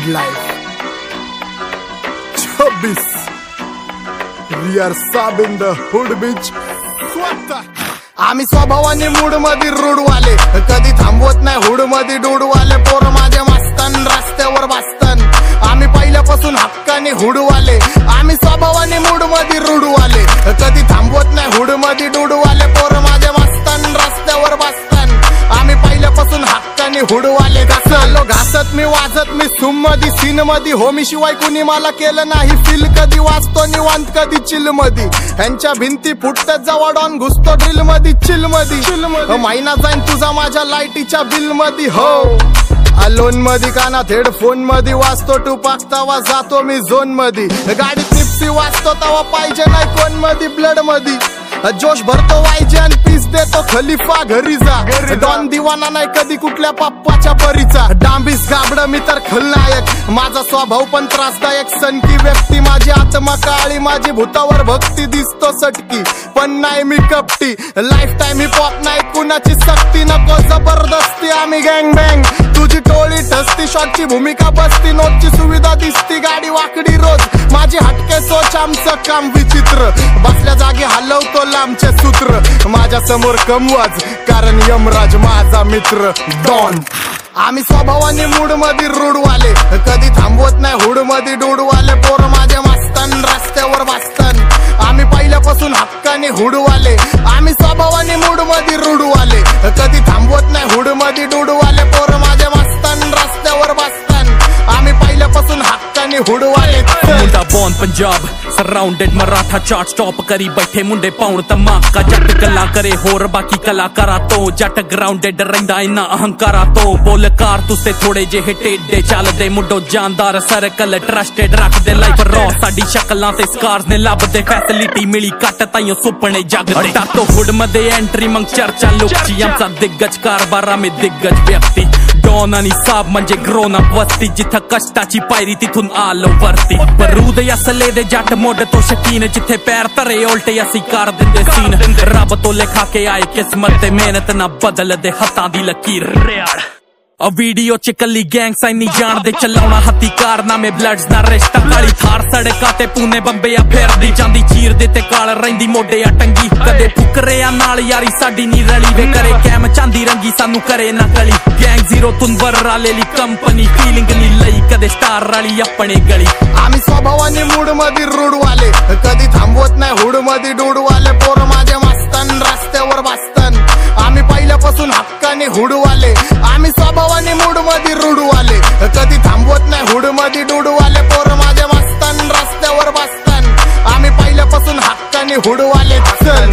life. 26 we are sub in the hood bitch. आम्ही स्वभावाने mood मध्ये रूडवाले, कधी थांबवत नाही हुड मध्ये डूडवाले. पोर माझे मस्तान रस्त्यावर बसतान, आम्ही पहिल्यापासून हक्काने हुडवाले. आम्ही स्वभावाने मूड मध्ये रूडवाले, कधी थांबवत नाही हुड मध्ये डूडवाले. पोर माझे मस्तान रस्त्यावर बसतान, आम्ही पहिल्यापासून हक्काने हुडवाले. घासलो घासत मी वाजत मी सूम मध्ये सीन मध्ये, होमी शिवाय कुणी मला केलं नाही फील. कधी वाचतो निवांत कधी चिल मध्ये, ह्यांच्या भिंती फुटतात जवळ डॉन घुसतो ड्रिल मध्ये चिल मध्ये. महिना जाईन तुझा माझ्या लाईटीच्या बिल मध्ये. हो अलोन मध्ये कानात हेडफोन मध्ये वाचतो टुपाक, तवा जातो मी झोन मध्ये. गाडीत निप्सी वाचतो तवा पाहिजे नाही कोण मध्ये ब्लड मध्ये. जोश भरतो वायजे आणि पीस देतो खलिफा घरी जा. डॉन दिवाना नाही कधी कुठल्या पप्पाच्या परीचा. डांबीस गाबड मी तर खलनायक, माझा स्वभाव पण त्रासदायक. सनकी व्यक्ती माझी आत्मा काळी, माझी भूतावर भक्ती दिसतो सटकी पण नाही मी कपटी. लाईफ टाइम हिप हॉप नाही कुणाची सक्ती, नको जबरदस्ती आम्ही गँग बँग. तुझी टोळी ठसती शॉटची भूमिका बसती, नोटची सुविधा दिसती गाडी वाकडी रोज. माझी हटके सोच आमचं काम विचित्र, बसल्या जागी हलवतो लांबचे सूत्र. माझ्या समोर कमवाज कारण यमराज माझा मित्र डॉन. आम्ही स्वभावाने मूड मध्ये रूडवाले, कधी थांबवत नाही हुड मध्ये डूडवाले. पोर माझे मस्तान रस्त्यावर बसतान, आम्ही पहिल्यापासून हक्काने हुडवाले. आम्ही स्वभावाने मूड मध्ये रूडवाले, कधी थांबवत नाही हुड मध्ये डूडवाले. पोर माझे मस्तान रस्त्यावर बसतान, आम्ही पहिल्यापासून हक्काने हुडवाले. मुंडा बॉन Punjab surrounded Maratha chart stop करी बैठे मुंडे पाउण धमाका. जट गल्ला करे होर बाकी कलाकारा तो, जट ग्राउंडेड रहिंदा इन्ना अहंकारा तो. बोल कारतूस थोड़े जेहे टेढ़े चलदे, मुंडो जानदार सर्कल ट्रस्टेड रखदे. लाइफ रॉ साडी शक्लां ते स्कार्स ने लभदे, फैसिलिटी मिली घट ताइयों सुपने जगदे. टाटो हुड मध्ये एंट्री मग चर्चा लुकची, आमचा दिग्गज कारभार आम्ही दिग्गज व्यक्ती. डॉन आणि साब म्हणजे ग्रोन अप वस्ती, जिथं कष्टाची पायरी तिथून आलो वरती. बरूद असले दे जट मोड तो शकीन, जिथे पैर तरे उल्टे असी कर दिंदे सीन. रब तो लिखा के आए किस्मत ते मेहनत ना बदल दे हत्थां दी लकीर. वीडियो च कली गैंग साइनी जान दे चलाउणा हत्ती कारनामे ब्लड्स ना रिश्ता. काली थार सड़का ते पूने बंबे आ फेरदी जांदी, चीर दे ते काल रहिंदी मोडे आ टंगी. कदे फुकरे आ नाल यारी साडी नी रली वे, करे कैम चांदी रंगी सानू करे ना गली. गैंग जीरो तुनवर रालेली कंपनी, फीलिंग नी लई कदे स्टार राली अपने गली. आम्ही स्वभावाने मूड मध्ये रूडवाले, कधी थांबवत नाही हुड मध्ये डूडवाले. पोर माझे मस्तान रस्त्यावर बसतान, आम्ही पहिल्यापासून हक्काने हुडवाले. आम्ही स्वभावाने मूड मध्ये रूडवाले, कधी थांबवत नाही हुड मध्ये डूडवाले. पोर माझे मस्तान रस्त्यावर बसतान, आम्ही पहिल्यापासून हक्काने हुडवाले. चल